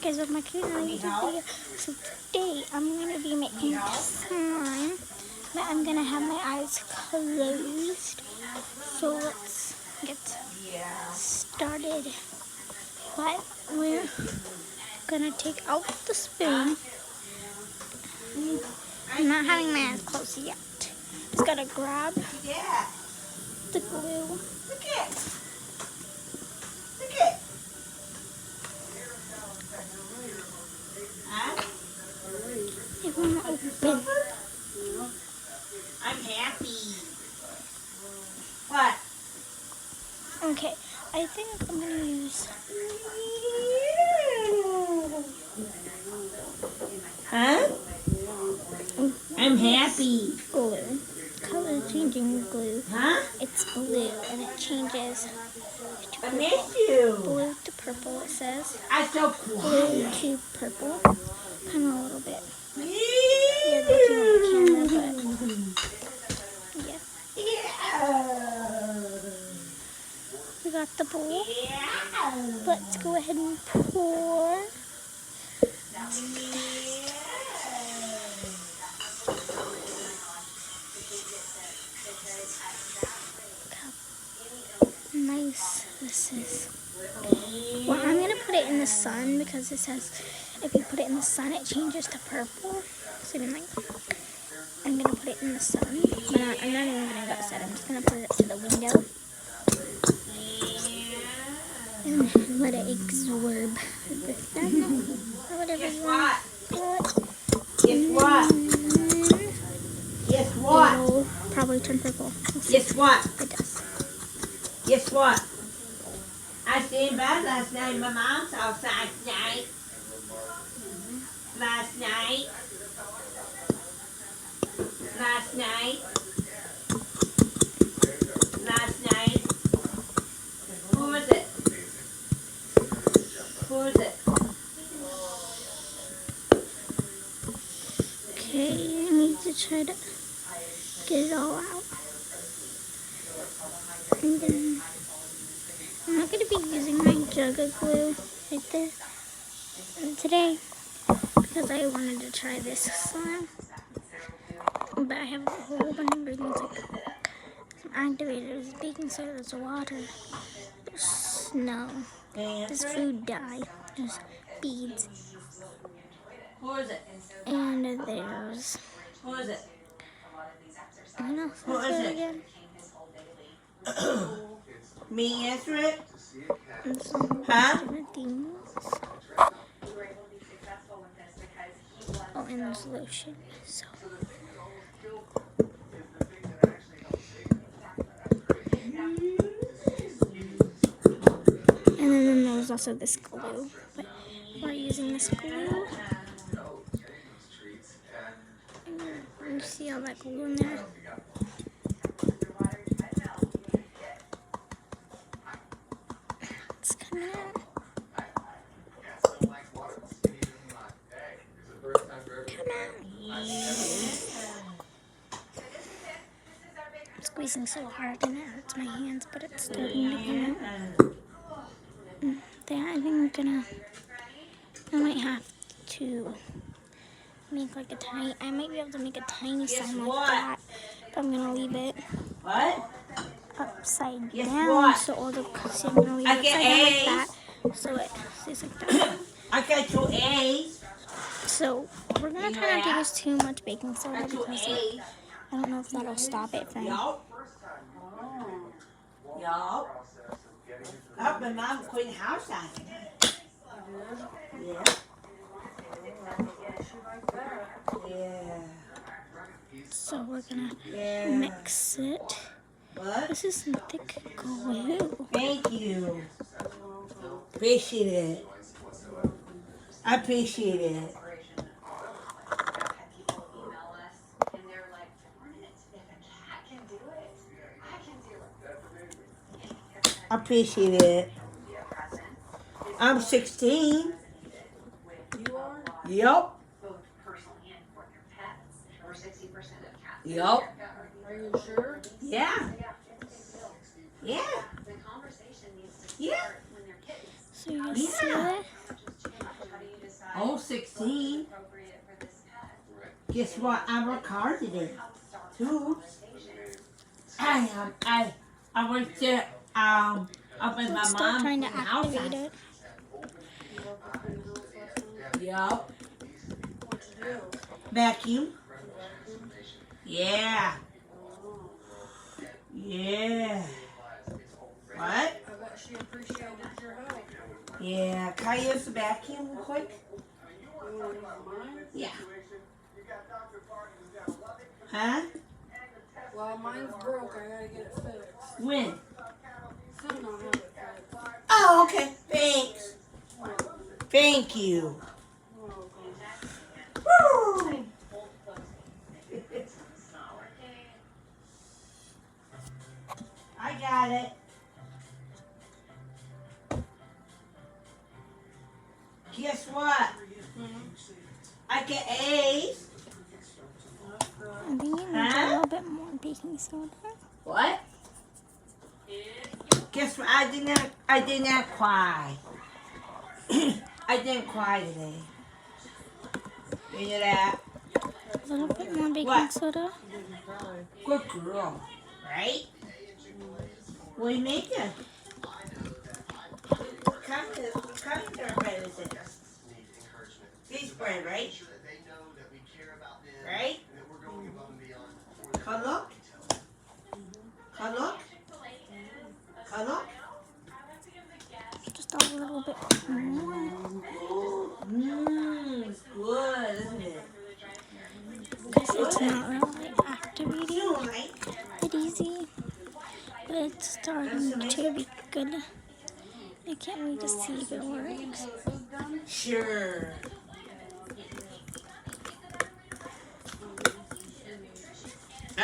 guys, welcome back to another YouTube video. So today I'm going to be making slime, but I'm going to have my eyes closed. So let's get started. But we're going to take out the spoon. I'm not having my eyes closed yet. Just got to grab the glue. It won't open. I'm happy. What? Okay, I think I'm going to use... Huh? I'm happy. Glue. Color changing glue. Huh? It's blue and it changes I to miss you. blue to purple, it says. I'm so Blue quiet. to purple. Kind of a little bit. You're looking at the camera, but yeah. We got the bowl. Let's go ahead and pour. Nice this is. Well, I'm going to put it in the sun because it says if you put it in the sun it changes to purple. So I'm going to put it in the sun. But I'm not even going to go outside. I'm just going to put it to the window. And let it absorb the sun. Or whatever you want to call it. Guess what? Guess what? It'll probably turn purple. Guess what? It does. Guess what? I stayed in bed last night. My mom's house last night. Last night. Last night. Last night. Who is it? Who is it? Okay, I need to try to get it all out. And then I'm not going to be using my jug of glue right there today because I wanted to try this slime. But I have a whole bunch of ingredients like some activators, baking soda, there's water, there's snow, there's food dye, there's beads, Who is it? and there's... Who is it? What else Who is is there it? again? Me answer it? And some Huh? different things. Oh, and there's lotion. So. And then there's also this glue. But we're using this glue. And you see all that glue in there? It's coming out. Come on. I'm squeezing so hard and it hurts my hands, but it's starting to come out. There, I think I might have to make like a tiny, I might be able to make a tiny slime like that, but I'm going to leave it What? upside Guess down, what? so all the, see, I'm going to leave I it get upside down like A's. that, so it stays like that. I got two A's. So, we're going to try not to use too much baking soda Got two because like, A's. I don't know if that'll stop it from... Yup. Yup. Oh, my mom quit the house last night. Yeah. Yeah. So we're going to Yeah. mix it. What? This is some thick glue. Thank you. Appreciate it. I appreciate it. I appreciate it. I'm 16. You are? Yup. Yup. Are you sure? Yeah. Yeah. Yeah. So you see it? Oh, 16. Guess what? I work hard today, too. I went to up in my Let's start mom's trying to house. activate it. Yup. What'd you do? Vacuum. Yeah. Yeah. What? I bet she appreciated your help. Yeah. Can I use the vacuum real quick? You want to use mine? Yeah. Huh? Well, mine's broke. I gotta get it fixed. When? Soon I'll have it fixed. Oh, okay. Thanks. Thank you. Woo! I got it. Guess what? I get A's. I think you need a little bit more baking soda. What? Guess what? I did not cry. I didn't cry today. You know that? A little bit more baking What? soda. Good girl, right? What are you making? Come to bread, is it? This bread, right? Right? Come look. Come look. Come look. Just a little bit more. It's good, isn't it? It's not really activating You right? it easy, but it's starting to be good. I can't wait to see if it works. Sure. I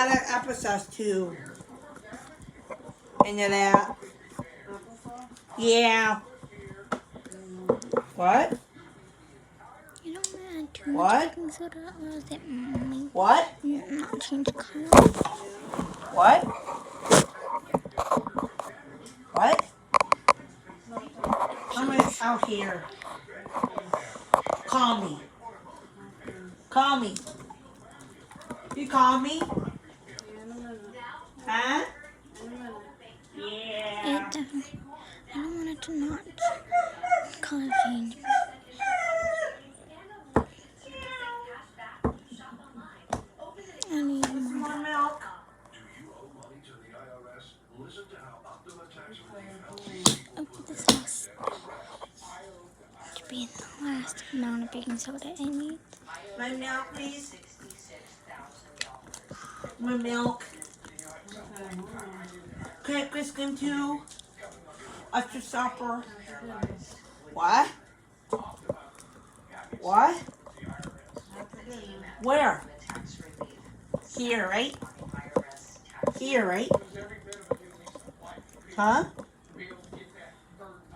like applesauce too. And you know that? Yeah. What? You don't want to add too What? much baking soda, or is it may What? not change color? What? What? Someone's out here. Call me. Call me. You call me? Huh? Yeah. It definitely. I don't want it to not color change. I need more. More milk. Okay, this has to be the last amount of baking soda I need. My milk, please. My milk. Okay, ice cream too. Extra supper. What? What? Where? Here, right? Here, right? Huh?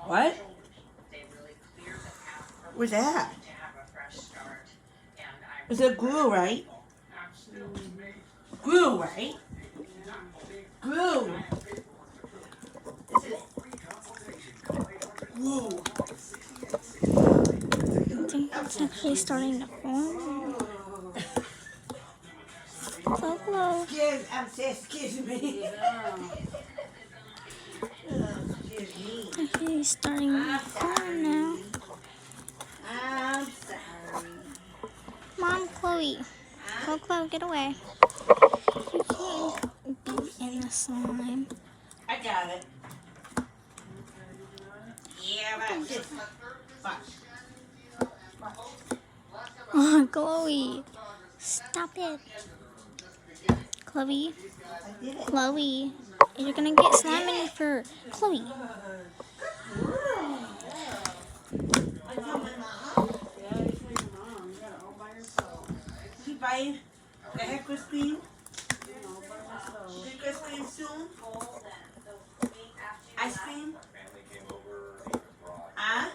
What? Where's that? Is it glue, right? Glue, right? Glue. Glue. I think it's actually starting to form. So close. Excuse me. Excuse me. Actually starting to form now. I'm sorry. Mom, Chloe. Go, Chloe, get away. You can't be in the slime. I got it. Yeah, that's it. Fuck. Oh, Chloe. Stop it. Chloe. I did it. Chloe. You're gonna get slime in your fur. Chloe. I tell my mom. She buying the heck ice cream. Big ice cream soon. Ice cream. Huh?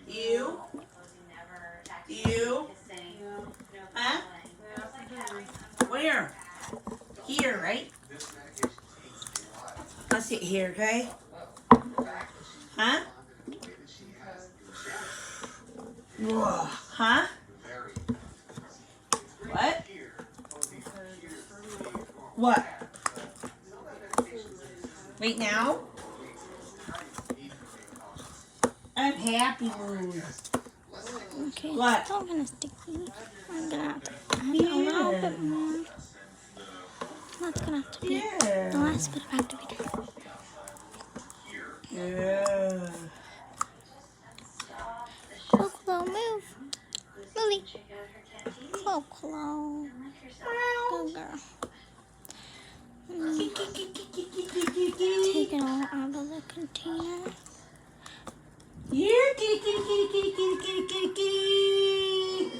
You? You? Huh? Where? Here, right? I'll sit here, okay? Huh? Ugh, huh? What? What? Right now? I'm happy mood. Okay, What? it's still kind of sticky. I'm gonna have to add a little bit more. That's gonna have to be Yeah. the last bit of activator. Yeah. Clo, move. Lily. Clo. Go, girl. Take it all out of the container. Here, kitty, kitty, kitty, kitty, kitty, kitty, kitty, kitty.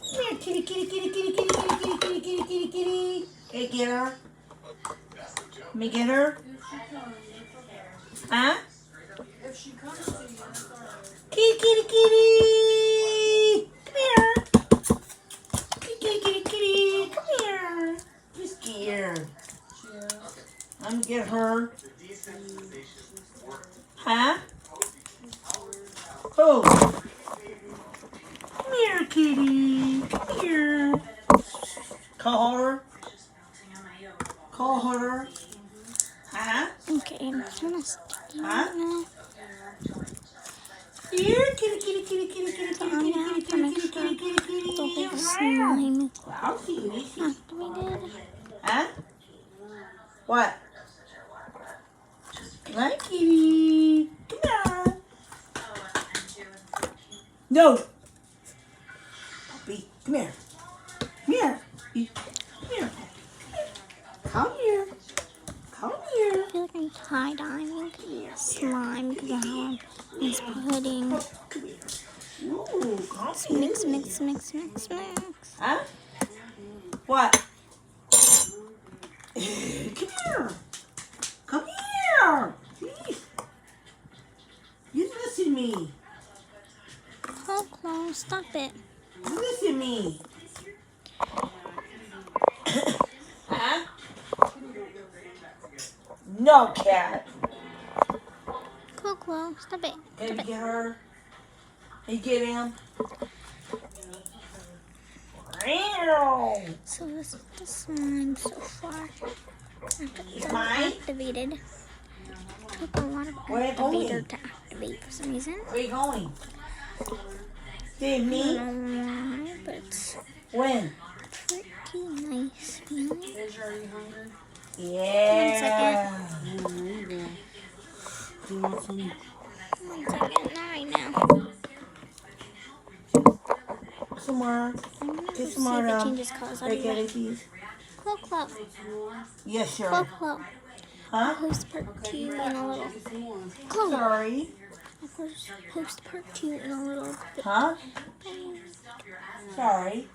Here, kitty, kitty, kitty, kitty, kitty, kitty, kitty, kitty, kitty, kitty, kitty. Hey, get her. Let me get her. Huh? If she comes to you, that's all right. Kitty, kitty, kitty. Come here. Kitty, kitty, kitty, kitty. Come here. You're scared. Yeah. I'm gonna get her. Huh? Oh. Come here, kitty. Come here. Call her. Call her. Huh? Okay, it's kind of sticky Huh? right now. Here, kitty, kitty, kitty, kitty, kitty, But kitty, I'm kitty, gonna have kitty, to kitty, make kitty, kitty, sure kitty. the whole slime Wow, kitty. activated. Huh? What? Come on, kitty. Come on. No. Puppy, come here. Come here. Come here. Come here. Come here. I feel like I'm tie-dyeing slime because of how it's putting. Come here. Ooh, come here. Mix. Huh? What? Come here. Come here. Jeez. You listen to me. Oh, Chloe, stop it. You listen to me. Huh? No, cat. Chloe, stop it. Can Stop you it. get her? Can you get him? Meow. So this is the slime so far. It's Mine? activated. Took a lot of Where are you going? activator to activate for some reason. Where you going? Did I me? don't know why, but it's When? pretty nice feeling. Is are you hungry? Yeah. Do you want some? 1 second, not right now. Some more. I'm gonna Get see some more, if it changes colors. I'll be spaghetti, right. please. Chloe. Yes, sure. Chloe. Huh? Post part 2 in a little. Some more. Chloe. Sorry. Post part 2 in a little bit. Huh? Sorry.